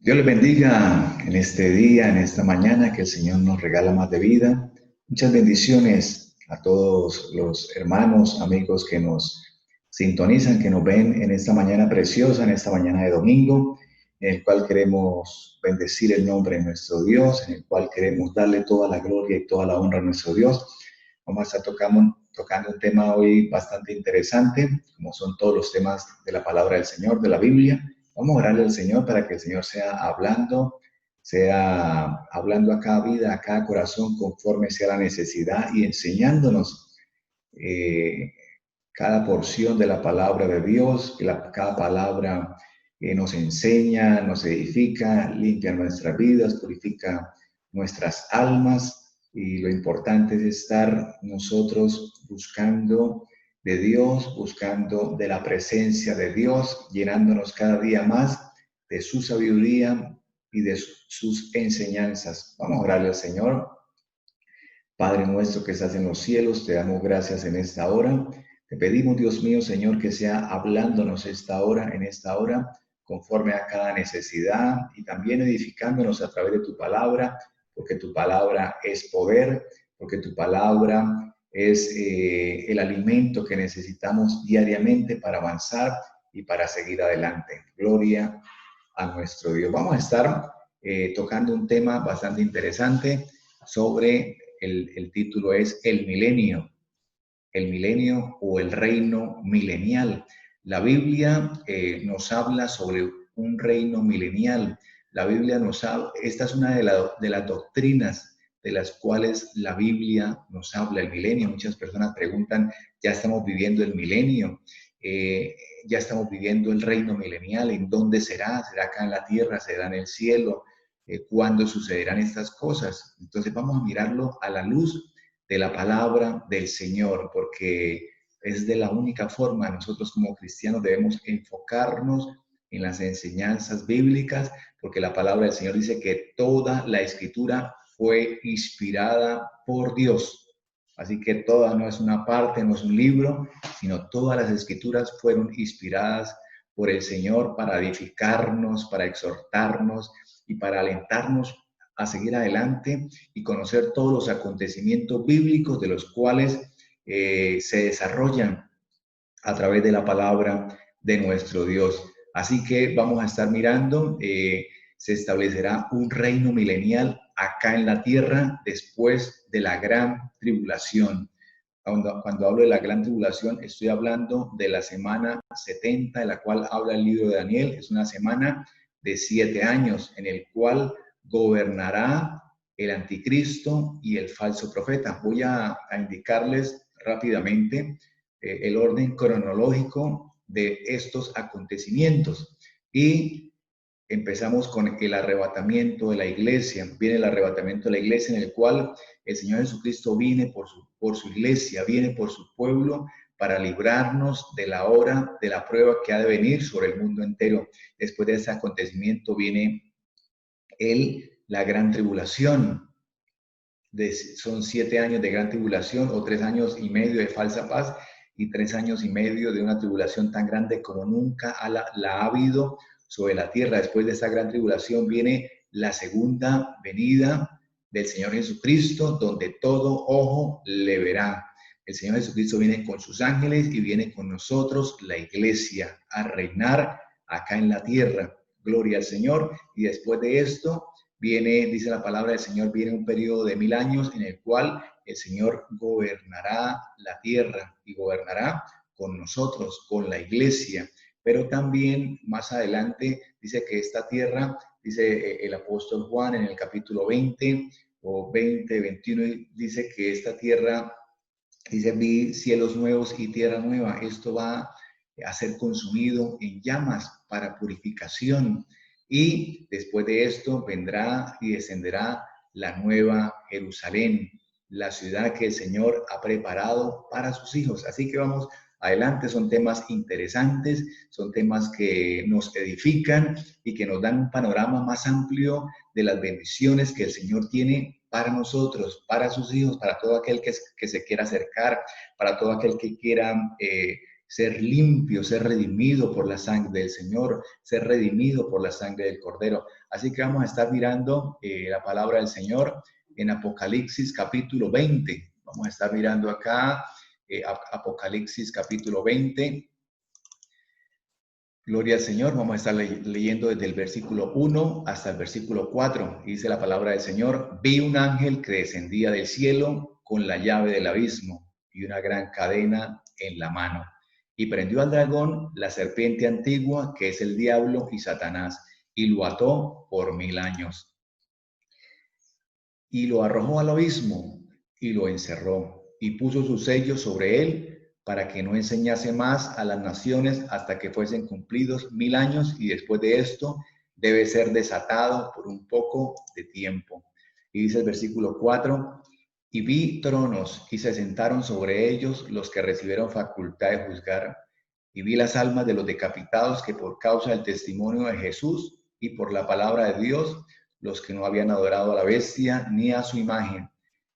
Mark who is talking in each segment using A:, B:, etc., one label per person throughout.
A: Dios les bendiga en este día, en esta mañana que el Señor nos regala más de vida. Muchas bendiciones a todos los hermanos, amigos que nos sintonizan, que nos ven en esta mañana preciosa, en esta mañana de domingo, en el cual queremos bendecir el nombre de nuestro Dios, en el cual queremos darle toda la gloria y toda la honra a nuestro Dios. Vamos a estar tocando un tema hoy bastante interesante, como son todos los temas de la palabra del Señor, de la Biblia. Vamos a orarle al Señor para que el Señor sea hablando a cada vida, a cada corazón, conforme sea la necesidad y enseñándonos eh, cada porción de la palabra de Dios, que cada palabra nos enseña, nos edifica, limpia nuestras vidas, purifica nuestras almas. Y lo importante es estar nosotros buscando de Dios, buscando de la presencia de Dios, llenándonos cada día más de su sabiduría y de sus enseñanzas. Vamos a orarle al Señor. Padre nuestro que estás en los cielos, te damos gracias en esta hora. Te pedimos, Dios mío, Señor, que sea hablándonos en esta hora, conforme a cada necesidad y también edificándonos a través de tu palabra, porque tu palabra es poder, porque tu palabra es el alimento que necesitamos diariamente para avanzar y para seguir adelante. Gloria a nuestro Dios. Vamos a estar tocando un tema bastante interesante sobre el título es el milenio o el reino milenial. La Biblia nos habla sobre un reino milenial. La Biblia nos habla, esta es una de las doctrinas de las cuales la Biblia nos habla, el milenio. Muchas personas preguntan, ¿ya estamos viviendo el milenio? ¿Ya estamos viviendo el reino milenial? ¿En dónde será? ¿Será acá en la tierra? ¿Será en el cielo? ¿Cuándo sucederán estas cosas? Entonces vamos a mirarlo a la luz de la palabra del Señor, porque es de la única forma nosotros como cristianos debemos enfocarnos en las enseñanzas bíblicas, porque la palabra del Señor dice que toda la escritura fue inspirada por Dios. Así que toda no es una parte, no es un libro, sino todas las escrituras fueron inspiradas por el Señor para edificarnos, para exhortarnos y para alentarnos a seguir adelante y conocer todos los acontecimientos bíblicos de los cuales se desarrollan a través de la palabra de nuestro Dios. Así que vamos a estar mirando, se establecerá un reino milenial acá en la tierra después de la gran tribulación. Cuando hablo de la gran tribulación, estoy hablando de la semana 70, de la cual habla el libro de Daniel. Es una semana de 7 años en el cual gobernará el anticristo y el falso profeta. Voy a indicarles rápidamente el orden cronológico de estos acontecimientos. Y empezamos con el arrebatamiento de la iglesia. Viene el arrebatamiento de la iglesia en el cual el Señor Jesucristo viene por su iglesia, viene por su pueblo para librarnos de la hora de la prueba que ha de venir sobre el mundo entero. Después de ese acontecimiento viene la gran tribulación. Son 7 años de gran tribulación o 3 años y medio de falsa paz y 3 años y medio de una tribulación tan grande como nunca la ha habido sobre la tierra. Después de esta gran tribulación viene la segunda venida del Señor Jesucristo, donde todo ojo le verá. El Señor Jesucristo viene con sus ángeles y viene con nosotros, la iglesia, a reinar acá en la tierra. Gloria al Señor. Y después de esto viene, dice la palabra del Señor, viene un periodo de 1000 años en el cual el Señor gobernará la tierra y gobernará con nosotros, con la iglesia. Pero también más adelante dice que esta tierra, dice el apóstol Juan en el capítulo 20 o 20, 21, dice que esta tierra, dice, vi cielos nuevos y tierra nueva. Esto va a ser consumido en llamas para purificación. Y después de esto vendrá y descenderá la nueva Jerusalén, la ciudad que el Señor ha preparado para sus hijos. Así que vamos adelante, son temas interesantes, son temas que nos edifican y que nos dan un panorama más amplio de las bendiciones que el Señor tiene para nosotros, para sus hijos, para todo aquel que se quiera acercar, para todo aquel que quiera ser limpio, ser redimido por la sangre del Señor, ser redimido por la sangre del Cordero. Así que vamos a estar mirando la palabra del Señor en Apocalipsis capítulo 20. Vamos a estar mirando acá Apocalipsis capítulo 20. Gloria al Señor. Vamos a estar leyendo desde el versículo 1 hasta el versículo 4. Dice la palabra del Señor: vi un ángel que descendía del cielo con la llave del abismo y una gran cadena en la mano. Y prendió al dragón, la serpiente antigua, que es el diablo y Satanás, y lo ató por 1000 años. Y lo arrojó al abismo y lo encerró, y puso su sello sobre él, para que no enseñase más a las naciones hasta que fuesen cumplidos 1000 años, y después de esto debe ser desatado por un poco de tiempo. Y dice el versículo 4, y vi tronos, y se sentaron sobre ellos los que recibieron facultad de juzgar, y vi las almas de los decapitados que por causa del testimonio de Jesús y por la palabra de Dios, los que no habían adorado a la bestia ni a su imagen,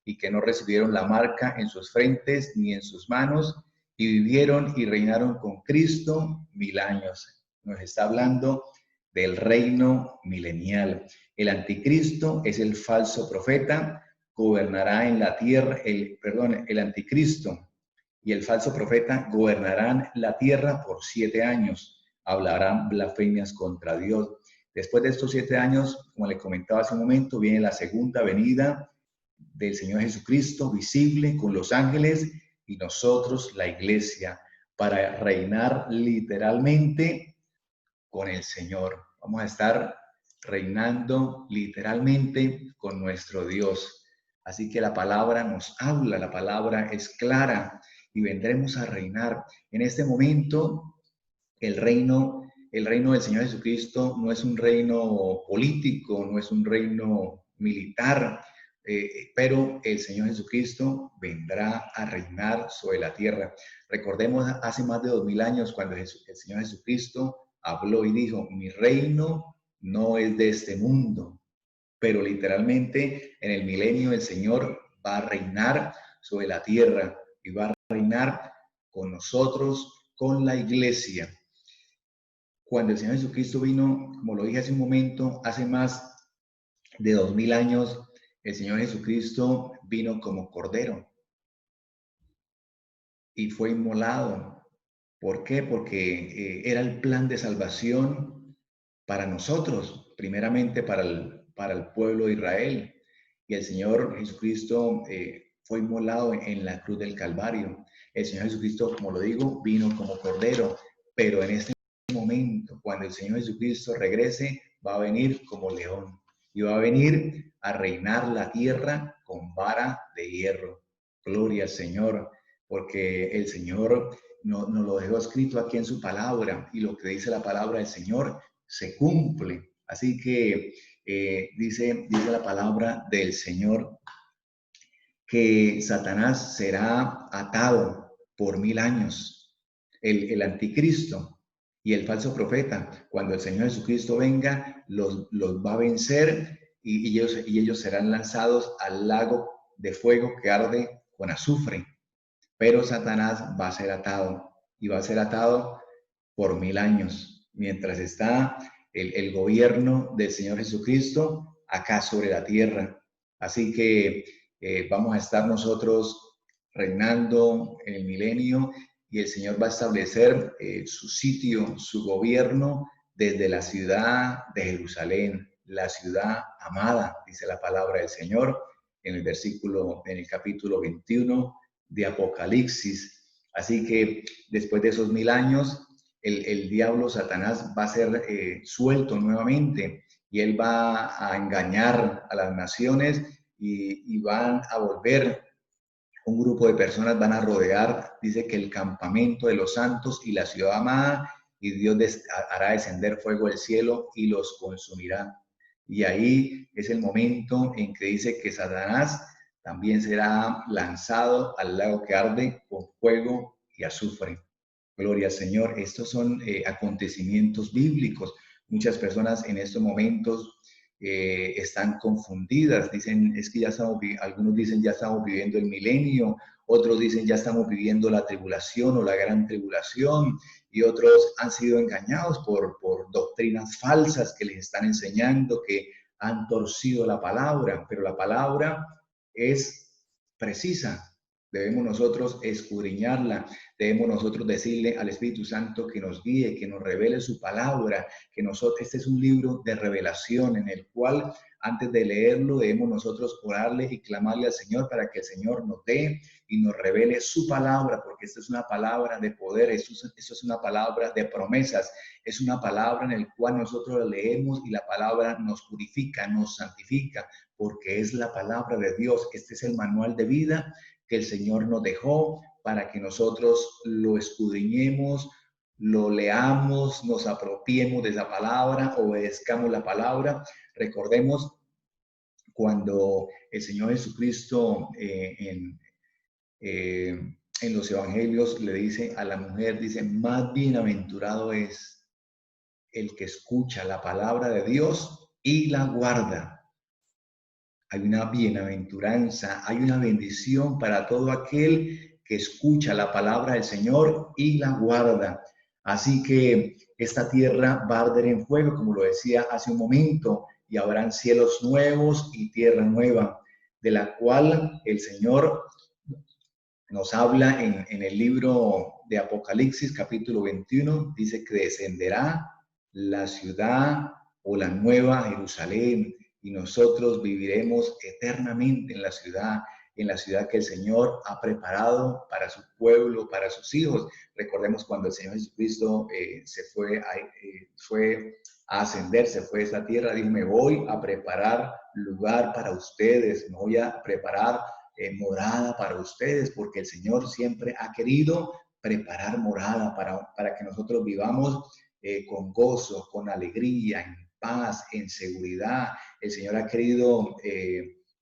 A: y que no recibieron la marca en sus frentes ni en sus manos, y vivieron y reinaron con Cristo 1000 años. Nos está hablando del reino milenial. El anticristo es el falso profeta, gobernará en la tierra, el anticristo y el falso profeta gobernarán la tierra por 7 años, hablarán blasfemias contra Dios. Después de estos 7 años, como le comentaba hace un momento, viene la segunda venida del Señor Jesucristo, visible con los ángeles y nosotros, la iglesia, para reinar literalmente con el Señor. Vamos a estar reinando literalmente con nuestro Dios. Así que la palabra nos habla, la palabra es clara y vendremos a reinar. En este momento, el reino del Señor Jesucristo no es un reino político, no es un reino militar, pero el Señor Jesucristo vendrá a reinar sobre la tierra. Recordemos hace más de 2000 años cuando el Señor Jesucristo habló y dijo: mi reino no es de este mundo, pero literalmente en el milenio el Señor va a reinar sobre la tierra y va a reinar con nosotros, con la iglesia. Cuando el Señor Jesucristo vino, como lo dije hace un momento, hace más de 2000 años, el Señor Jesucristo vino como cordero y fue inmolado. ¿Por qué? Porque era el plan de salvación para nosotros, primeramente para el pueblo de Israel. Y el Señor Jesucristo fue inmolado en la cruz del Calvario. El Señor Jesucristo, como lo digo, vino como cordero, pero en este momento, cuando el Señor Jesucristo regrese, va a venir como león y va a venir a reinar la tierra con vara de hierro. Gloria al Señor, porque el Señor nos lo dejó escrito aquí en su palabra, y lo que dice la palabra del Señor se cumple. Así que dice la palabra del Señor que Satanás será atado por 1000 años. El anticristo y el falso profeta, cuando el Señor Jesucristo venga, los va a vencer, y ellos serán lanzados al lago de fuego que arde con azufre. Pero Satanás va a ser atado, y va a ser atado por 1000 años, mientras está el gobierno del Señor Jesucristo acá sobre la tierra. Así que vamos a estar nosotros reinando en el milenio, y el Señor va a establecer su sitio, su gobierno desde la ciudad de Jerusalén, la ciudad amada, dice la palabra del Señor en el capítulo 21 de Apocalipsis. Así que después de esos 1000 años, el diablo Satanás va a ser suelto nuevamente, y él va a engañar a las naciones, y van a volver, un grupo de personas van a rodear, dice que el campamento de los santos y la ciudad amada, y Dios hará descender fuego del cielo y los consumirá. Y ahí es el momento en que dice que Satanás también será lanzado al lago que arde con fuego y azufre. Gloria al Señor. Estos son acontecimientos bíblicos. Muchas personas en estos momentos están confundidas. Dicen, es que algunos dicen ya estamos viviendo el milenio, otros dicen ya estamos viviendo la tribulación o la gran tribulación, y otros han sido engañados por doctrinas falsas que les están enseñando, que han torcido la palabra, pero la palabra es precisa. Debemos nosotros escudriñarla, debemos nosotros decirle al Espíritu Santo que nos guíe, que nos revele su palabra, que nosotros, este es un libro de revelación en el cual antes de leerlo debemos nosotros orarle y clamarle al Señor para que el Señor nos dé y nos revele su palabra, porque esta es una palabra de poder, esto es una palabra de promesas, es una palabra en el cual nosotros la leemos y la palabra nos purifica, nos santifica, porque es la palabra de Dios. Este es el manual de vida que el Señor nos dejó para que nosotros lo escudriñemos, lo leamos, nos apropiemos de esa palabra, obedezcamos la palabra. Recordemos cuando el Señor Jesucristo en los evangelios le dice a la mujer, dice, más bienaventurado es el que escucha la palabra de Dios y la guarda. Hay una bienaventuranza, hay una bendición para todo aquel que escucha la palabra del Señor y la guarda. Así que esta tierra va a arder en fuego, como lo decía hace un momento, y habrán cielos nuevos y tierra nueva, de la cual el Señor nos habla en el libro de Apocalipsis, capítulo 21, dice que descenderá la ciudad o la nueva Jerusalén, y nosotros viviremos eternamente en la ciudad que el Señor ha preparado para su pueblo, para sus hijos. Recordemos cuando el Señor Jesucristo fue a ascender, se fue a esta tierra, dijo, me voy a preparar lugar para ustedes, me voy a preparar morada para ustedes, porque el Señor siempre ha querido preparar morada para que nosotros vivamos con gozo, con alegría, en paz, en seguridad. El Señor ha querido,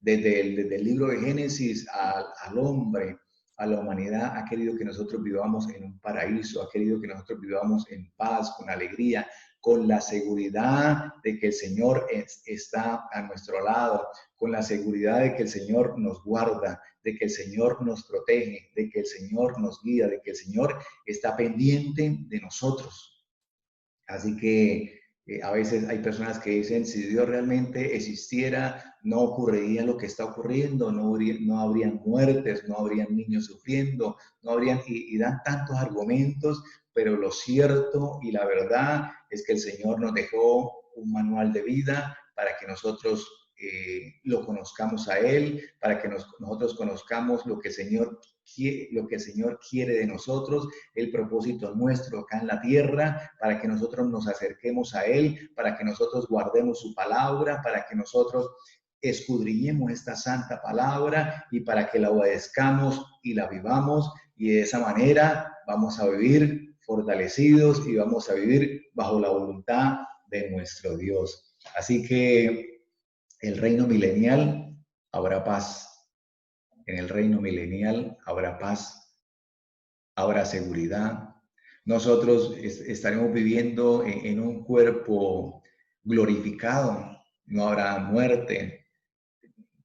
A: desde el libro de Génesis al hombre, a la humanidad, ha querido que nosotros vivamos en un paraíso, ha querido que nosotros vivamos en paz, con alegría, con la seguridad de que el Señor está a nuestro lado, con la seguridad de que el Señor nos guarda, de que el Señor nos protege, de que el Señor nos guía, de que el Señor está pendiente de nosotros. Así que a veces hay personas que dicen, si Dios realmente existiera, no ocurriría lo que está ocurriendo, no habrían muertes, no habrían niños sufriendo, no habrían, y dan tantos argumentos, pero lo cierto y la verdad es que el Señor nos dejó un manual de vida para que nosotros lo conozcamos a Él, para que nosotros conozcamos lo que el Señor quiere de nosotros, el propósito nuestro acá en la tierra, para que nosotros nos acerquemos a Él, para que nosotros guardemos su palabra, para que nosotros escudriñemos esta santa palabra y para que la obedezcamos y la vivamos, y de esa manera vamos a vivir fortalecidos y vamos a vivir bajo la voluntad de nuestro Dios. Así que el reino milenial habrá paz. En el reino milenial habrá paz, habrá seguridad. Nosotros estaremos viviendo en un cuerpo glorificado. No habrá muerte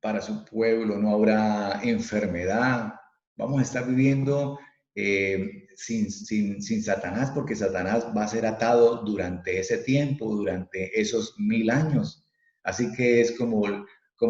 A: para su pueblo, no habrá enfermedad. Vamos a estar viviendo sin Satanás, porque Satanás va a ser atado durante ese tiempo, durante esos 1000 años. Así que es como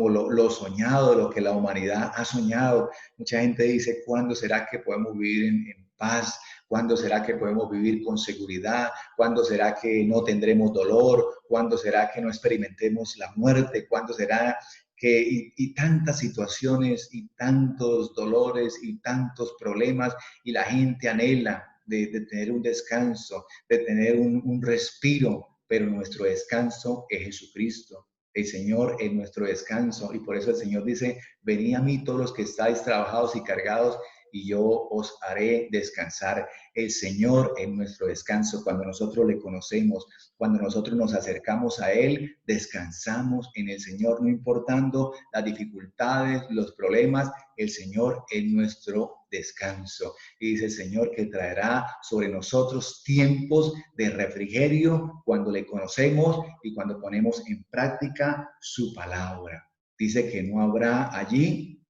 A: lo soñado, lo que la humanidad ha soñado. Mucha gente dice, ¿cuándo será que podemos vivir en paz? ¿Cuándo será que podemos vivir con seguridad? ¿Cuándo será que no tendremos dolor? ¿Cuándo será que no experimentemos la muerte? ¿Cuándo será que, y tantas situaciones y tantos dolores y tantos problemas, y la gente anhela de tener un descanso, de tener un respiro, pero nuestro descanso es Jesucristo. El Señor es nuestro descanso, y por eso el Señor dice, venid a mí todos los que estáis trabajados y cargados, y yo os haré descansar. El Señor es nuestro descanso. Cuando nosotros le conocemos, cuando nosotros nos acercamos a Él, descansamos en el Señor, no importando las dificultades, los problemas, el Señor es nuestro descanso. Y dice el Señor que traerá sobre nosotros tiempos de refrigerio cuando le conocemos y cuando ponemos en práctica su palabra. Dice que no habrá allí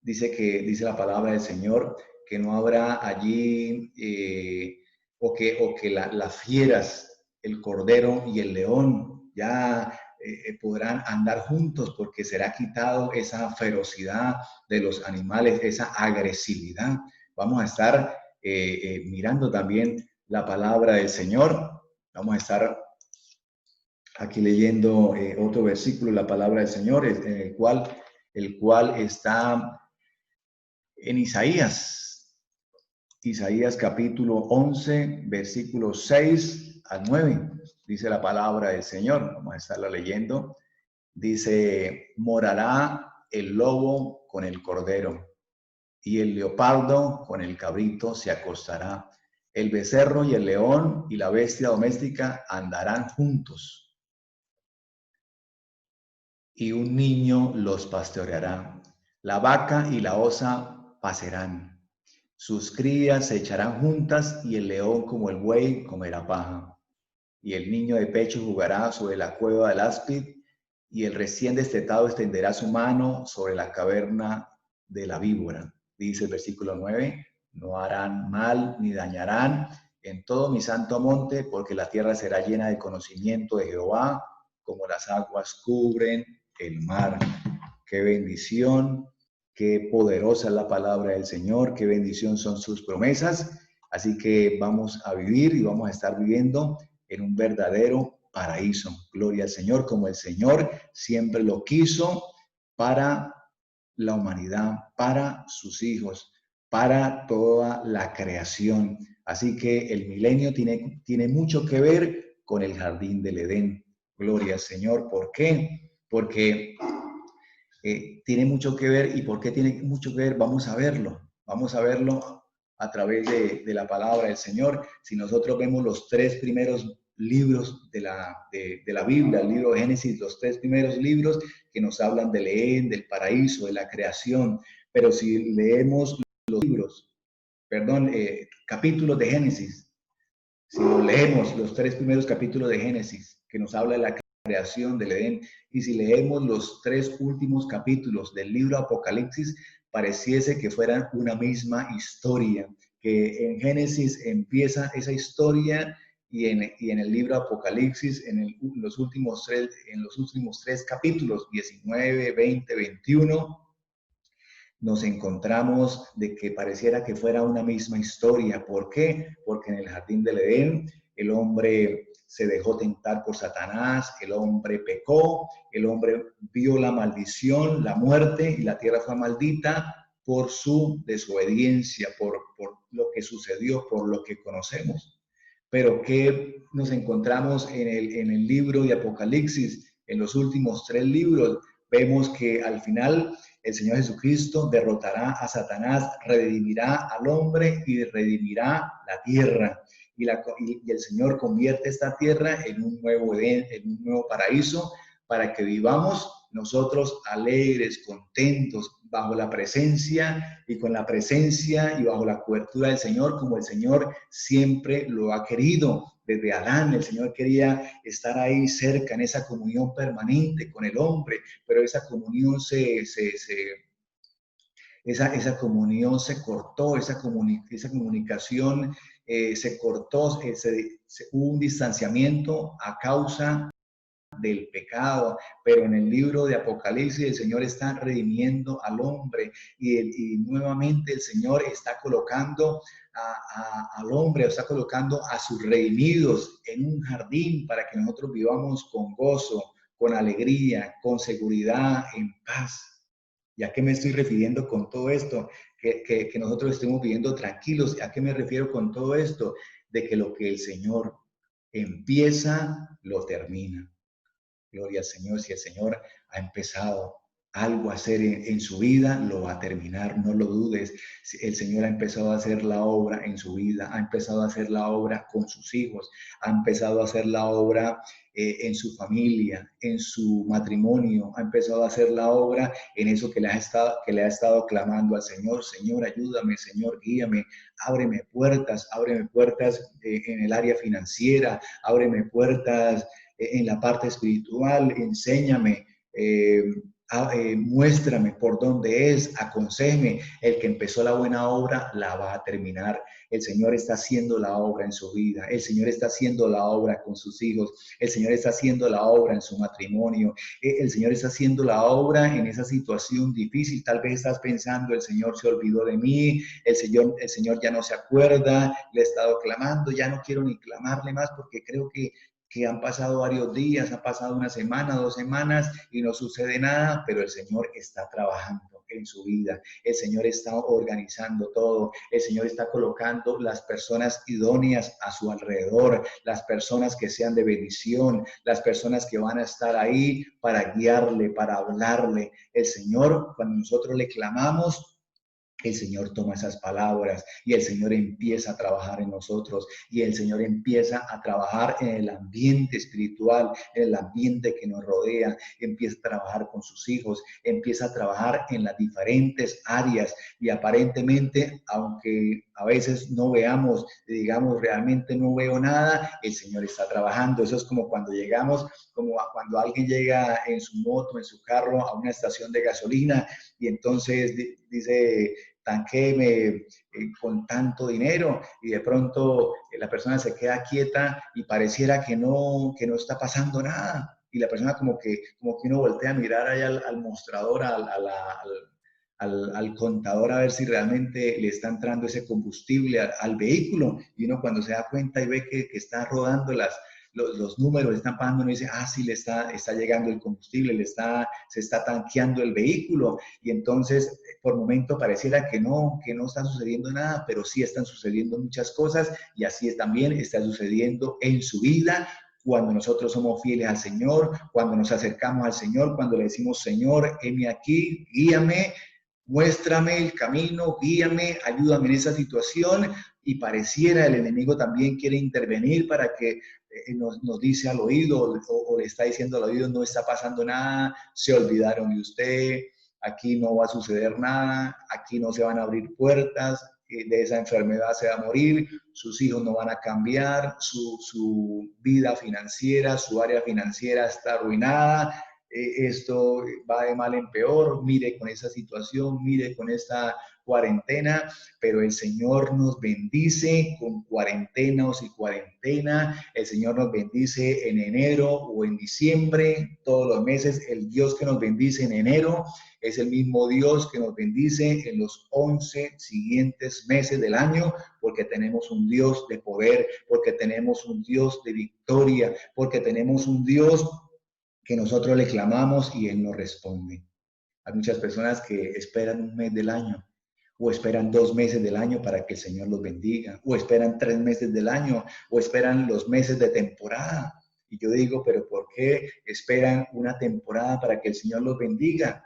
A: dice la palabra del Señor, que no habrá allí, o que las fieras, el cordero y el león, ya podrán andar juntos porque será quitado esa ferocidad de los animales, esa agresividad. Vamos a estar mirando también la palabra del Señor. Vamos a estar aquí leyendo otro versículo, la palabra del Señor, en el cual está en Isaías capítulo 11, versículos 6 al 9. Dice la palabra del Señor, vamos a estarla leyendo. Dice, morará el lobo con el cordero, y el leopardo con el cabrito se acostará. El becerro y el león y la bestia doméstica andarán juntos, y un niño los pastoreará. La vaca y la osa pasarán. Sus crías se echarán juntas, y el león como el buey comerá paja. Y el niño de pecho jugará sobre la cueva del áspid, y el recién destetado extenderá su mano sobre la caverna de la víbora. Dice el versículo 9, no harán mal ni dañarán en todo mi santo monte, porque la tierra será llena de conocimiento de Jehová, como las aguas cubren el mar. Qué bendición, qué poderosa es la palabra del Señor, qué bendición son sus promesas. Así que vamos a vivir y vamos a estar viviendo en un verdadero paraíso. Gloria al Señor, como el Señor siempre lo quiso para la humanidad, para sus hijos, para toda la creación. Así que el milenio tiene mucho que ver con el jardín del Edén. Gloria al Señor. ¿Por qué? Porque tiene mucho que ver. ¿Y por qué tiene mucho que ver? Vamos a verlo. Vamos a verlo a través de la palabra del Señor. Si nosotros vemos los tres primeros libros de la Biblia, el libro de Génesis, los tres primeros libros que nos hablan del Edén, del paraíso, de la creación. Pero si leemos los libros, capítulos de Génesis, si lo leemos, los tres primeros capítulos de Génesis, que nos habla de la creación del Edén, y si leemos los tres últimos capítulos del libro Apocalipsis, pareciese que fueran una misma historia, que en Génesis empieza esa historia y en el libro Apocalipsis, en los últimos tres capítulos, 19, 20, 21, nos encontramos de que pareciera que fuera una misma historia. ¿Por qué? Porque en el jardín del Edén el hombre se dejó tentar por Satanás, el hombre pecó, el hombre vio la maldición, la muerte, y la tierra fue maldita por su desobediencia, por lo que sucedió, por lo que conocemos. Pero ¿qué nos encontramos en el libro de Apocalipsis? En los últimos tres libros vemos que al final el Señor Jesucristo derrotará a Satanás, redimirá al hombre y redimirá la tierra. Y el Señor convierte esta tierra en un nuevo Edén, en un nuevo paraíso, para que vivamos nosotros alegres, contentos, bajo la presencia y con la presencia y bajo la cobertura del Señor, como el Señor siempre lo ha querido. Desde Adán, el Señor quería estar ahí cerca, en esa comunión permanente con el hombre, pero esa comunión esa comunión se cortó, esa comunicación se cortó, hubo un distanciamiento a causa del pecado, pero en el libro de Apocalipsis el Señor está redimiendo al hombre y nuevamente el Señor está colocando al hombre, está colocando a sus redimidos en un jardín para que nosotros vivamos con gozo, con alegría, con seguridad, en paz. ¿Y a qué me estoy refiriendo con todo esto? Que nosotros estemos viviendo tranquilos. ¿A qué me refiero con todo esto? De que lo que el Señor empieza, lo termina. Gloria al Señor. Si el Señor ha empezado algo a hacer en su vida, lo va a terminar, no lo dudes. Si el Señor ha empezado a hacer la obra en su vida, ha empezado a hacer la obra con sus hijos, ha empezado a hacer la obra en su familia, en su matrimonio, ha empezado a hacer la obra en eso que le ha estado clamando al Señor. Señor, ayúdame, Señor, guíame, ábreme puertas en el área financiera, ábreme puertas en la parte espiritual, enséñame muéstrame por dónde es, aconséjeme. El que empezó la buena obra la va a terminar. El Señor está haciendo la obra en su vida. El Señor está haciendo la obra con sus hijos. El Señor está haciendo la obra en su matrimonio. El Señor está haciendo la obra en esa situación difícil. Tal vez estás pensando, el Señor se olvidó de mí, el Señor ya no se acuerda, le he estado clamando, ya no quiero ni clamarle más porque creo que han pasado varios días, ha pasado una semana, 2 semanas y no sucede nada, pero el Señor está trabajando en su vida, el Señor está organizando todo, el Señor está colocando las personas idóneas a su alrededor, las personas que sean de bendición, las personas que van a estar ahí para guiarle, para hablarle. El Señor, cuando nosotros le clamamos, el Señor toma esas palabras y el Señor empieza a trabajar en nosotros y el Señor empieza a trabajar en el ambiente espiritual, en el ambiente que nos rodea, empieza a trabajar con sus hijos, empieza a trabajar en las diferentes áreas y aparentemente, aunque a veces no veamos, digamos, realmente no veo nada, el Señor está trabajando. Eso es como cuando llegamos, como cuando alguien llega en su moto, en su carro a una estación de gasolina y entonces dice, tanquéme con tanto dinero y de pronto la persona se queda quieta y pareciera que no está pasando nada. Y la persona como que uno voltea a mirar ahí al mostrador, al contador a ver si realmente le está entrando ese combustible al vehículo. Y uno cuando se da cuenta y ve que está rodando los números, le están pagando, uno dice, ah, sí, está llegando el combustible, se está tanqueando el vehículo. Y entonces, por momento pareciera que no está sucediendo nada, pero sí están sucediendo muchas cosas y así también está sucediendo en su vida. Cuando nosotros somos fieles al Señor, cuando nos acercamos al Señor, cuando le decimos, Señor, heme aquí, guíame, muéstrame el camino, guíame, ayúdame en esa situación, y pareciera el enemigo también quiere intervenir para que nos dice al oído o le está diciendo al oído, no está pasando nada, se olvidaron de usted, aquí no va a suceder nada, aquí no se van a abrir puertas, de esa enfermedad se va a morir, sus hijos no van a cambiar, su vida financiera, su área financiera está arruinada, esto va de mal en peor, mire con esa situación, mire con esta cuarentena, pero el Señor nos bendice con cuarentenas y cuarentena, el Señor nos bendice en enero o en diciembre, todos los meses, el Dios que nos bendice en enero es el mismo Dios que nos bendice en los 11 siguientes meses del año, porque tenemos un Dios de poder, porque tenemos un Dios de victoria, porque tenemos un Dios que nosotros le clamamos y Él nos responde. Hay muchas personas que esperan un mes del año o esperan 2 meses del año para que el Señor los bendiga, o esperan 3 meses del año, o esperan los meses de temporada. Y yo digo, pero ¿por qué esperan una temporada para que el Señor los bendiga?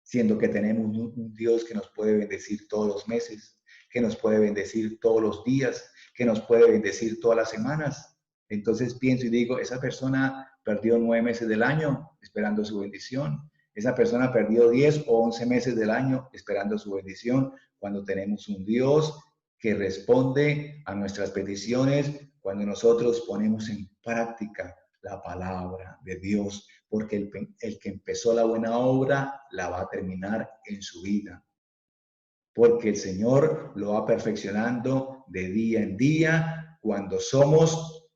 A: Siendo que tenemos un Dios que nos puede bendecir todos los meses, que nos puede bendecir todos los días, que nos puede bendecir todas las semanas. Entonces pienso y digo, esa persona perdió 9 meses del año esperando su bendición. Esa persona perdió 10 o 11 meses del año esperando su bendición, cuando tenemos un Dios que responde a nuestras peticiones, cuando nosotros ponemos en práctica la palabra de Dios, porque el que empezó la buena obra la va a terminar en su vida, porque el Señor lo va perfeccionando de día en día cuando somos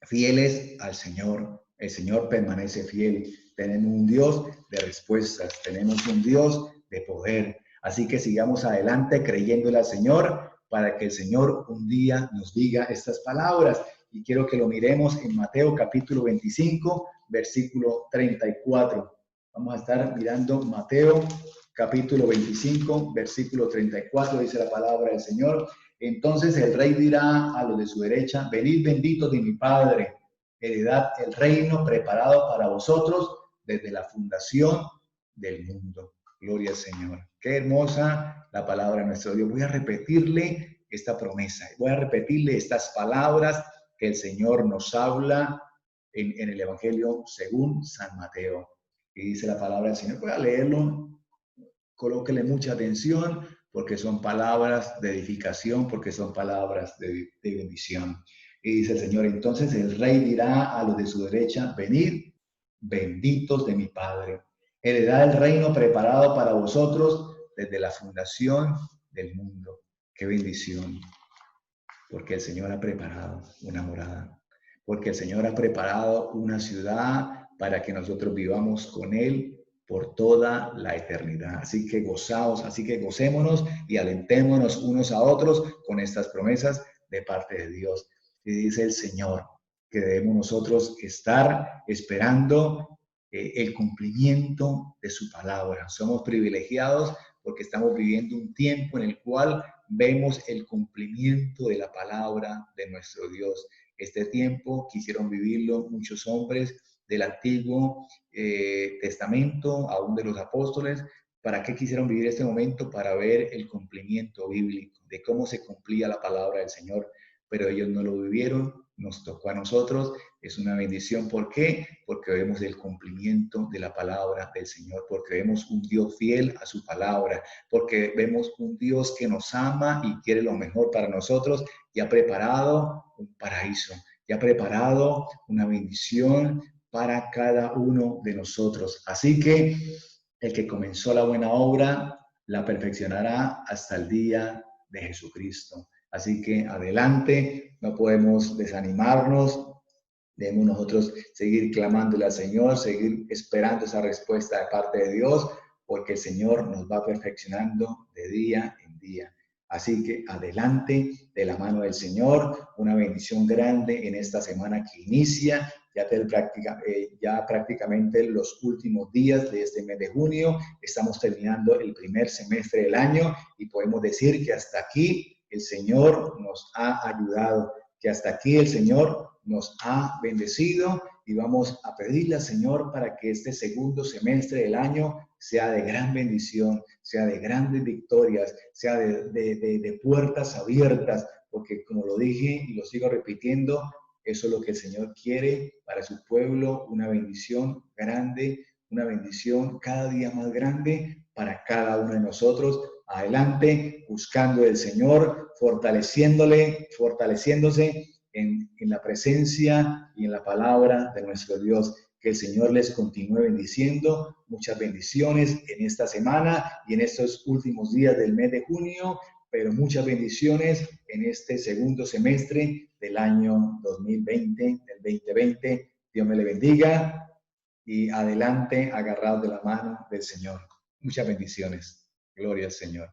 A: fieles al Señor. El Señor permanece fiel. Tenemos un Dios de respuestas, tenemos un Dios de poder. Así que sigamos adelante creyéndole al Señor para que el Señor un día nos diga estas palabras. Y quiero que lo miremos en Mateo capítulo 25, versículo 34. Vamos a estar mirando Mateo capítulo 25, versículo 34, dice la palabra del Señor. Entonces el rey dirá a los de su derecha, venid benditos de mi Padre, heredad el reino preparado para vosotros desde la fundación del mundo. Gloria al Señor. Qué hermosa la palabra de nuestro Dios. Voy a repetirle esta promesa, voy a repetirle estas palabras que el Señor nos habla en el Evangelio según San Mateo. Y dice la palabra del Señor. Voy a leerlo, colóquele mucha atención, porque son palabras de edificación, porque son palabras de bendición. Y dice el Señor, entonces el rey dirá a los de su derecha, venid, benditos de mi Padre, heredad del reino preparado para vosotros desde la fundación del mundo. ¡Qué bendición! Porque el Señor ha preparado una morada, porque el Señor ha preparado una ciudad para que nosotros vivamos con Él por toda la eternidad. Así que gozaos, así que gocémonos y alentémonos unos a otros con estas promesas de parte de Dios. Y dice el Señor que debemos nosotros estar esperando el cumplimiento de su palabra. Somos privilegiados porque estamos viviendo un tiempo en el cual vemos el cumplimiento de la palabra de nuestro Dios. Este tiempo quisieron vivirlo muchos hombres del Antiguo Testamento, aún de los apóstoles. ¿Para qué quisieron vivir este momento? Para ver el cumplimiento bíblico, de cómo se cumplía la palabra del Señor. Pero ellos no lo vivieron, nos tocó a nosotros, es una bendición. ¿Por qué? Porque vemos el cumplimiento de la palabra del Señor, porque vemos un Dios fiel a su palabra, porque vemos un Dios que nos ama y quiere lo mejor para nosotros y ha preparado un paraíso, y ha preparado una bendición para cada uno de nosotros. Así que el que comenzó la buena obra la perfeccionará hasta el día de Jesucristo. Así que adelante, no podemos desanimarnos, debemos nosotros seguir clamándole al Señor, seguir esperando esa respuesta de parte de Dios, porque el Señor nos va perfeccionando de día en día. Así que adelante de la mano del Señor, una bendición grande en esta semana que inicia, ya prácticamente los últimos días de este mes de junio. Estamos terminando el primer semestre del año y podemos decir que hasta aquí el Señor nos ha ayudado, que hasta aquí el Señor nos ha bendecido y vamos a pedirle al Señor para que este segundo semestre del año sea de gran bendición, sea de grandes victorias, sea de puertas abiertas, porque como lo dije y lo sigo repitiendo, eso es lo que el Señor quiere para su pueblo, una bendición grande, una bendición cada día más grande para cada uno de nosotros. Adelante, buscando el Señor, fortaleciéndose en la presencia y en la palabra de nuestro Dios. Que el Señor les continúe bendiciendo. Muchas bendiciones en esta semana y en estos últimos días del mes de junio, pero muchas bendiciones en este segundo semestre del año 2020, del 2020. Dios me le bendiga y adelante, agarrados de la mano del Señor. Muchas bendiciones. Gloria al Señor.